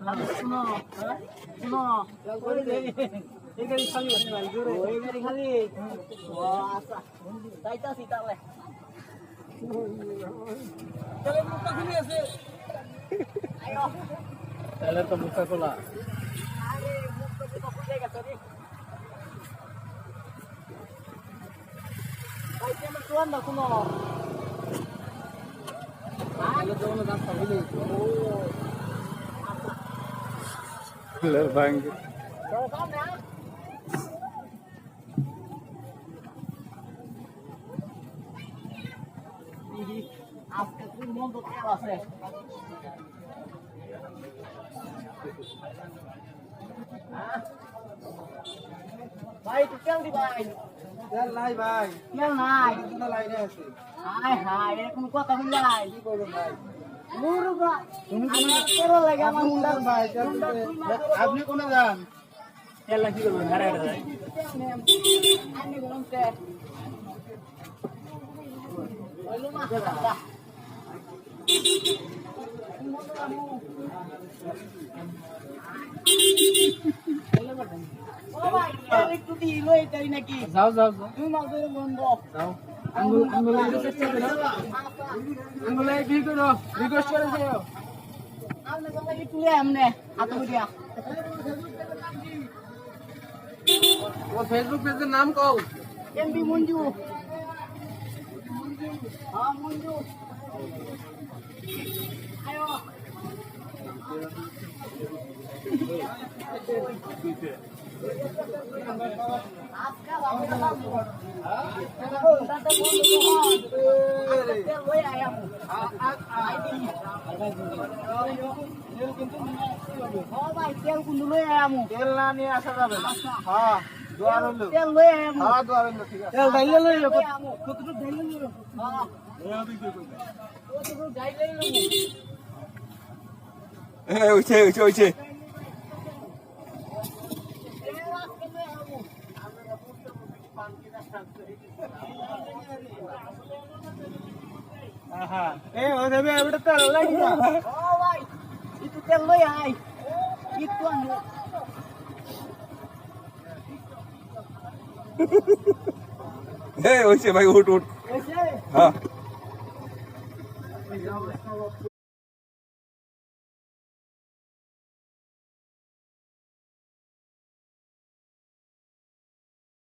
শুনো শুনো এই গাড়ি খালি আছে ভাই জোরে এই গাড়ি খালি ও আচ্ছা যাইতাছি তাহলে তাহলে মুখটা খুলে আছে আয়ো তাহলে তো মুখটা খোলা আরে মুখটা তো খুলে গেছে রে ভাই কেন শুন না শুনো আরে যখন রাস্তা হইলে ও Bang. Rồi xong nè. Đi. Aজকে তুই মন তো তেল আছে। ভাই তুই তেল দি ভাই। তেল নাই ভাই। তেল নাই। কোনো লাইনে আছে। হায় হায় এরকম কথা বললে নাই। কি করব ভাই? মুরগা। তুমি কেন লাগে আমার মুন্ডা ভাই আপনি কোনে যান? তেল লাগি করবেন ঘরে ঘরে যাই। আনি গরম তেল। ওইলো না। যাও যাও যাও আঙ্গুল চেষ্টা করো আঙ্গুলে বি করো রিকোয়েস্ট করে যাও ও ফেসবুক পেজের নাম কও এমবি মঞ্জু হ্যাঁ মঞ্জু আয়ো তেল না নিয়ে আসা যাবে না হ্যাঁ দোয়া রইলো তেল লই আয়ামু হ্যাঁ দোয়া রইলো ঠিক আছে তেল ডাইলে লই কতটুকু ডাইলে লই হ্যাঁ কতটুকু ডাইলে লই ওইছে ওইছে ওইছে Aha. O debe abrir teल lagi ya. Oh, भाई. Itu teल lo ya, ai. Itu anu. ওইছে ভাই উঠ উঠ Ese. হ্যাঁ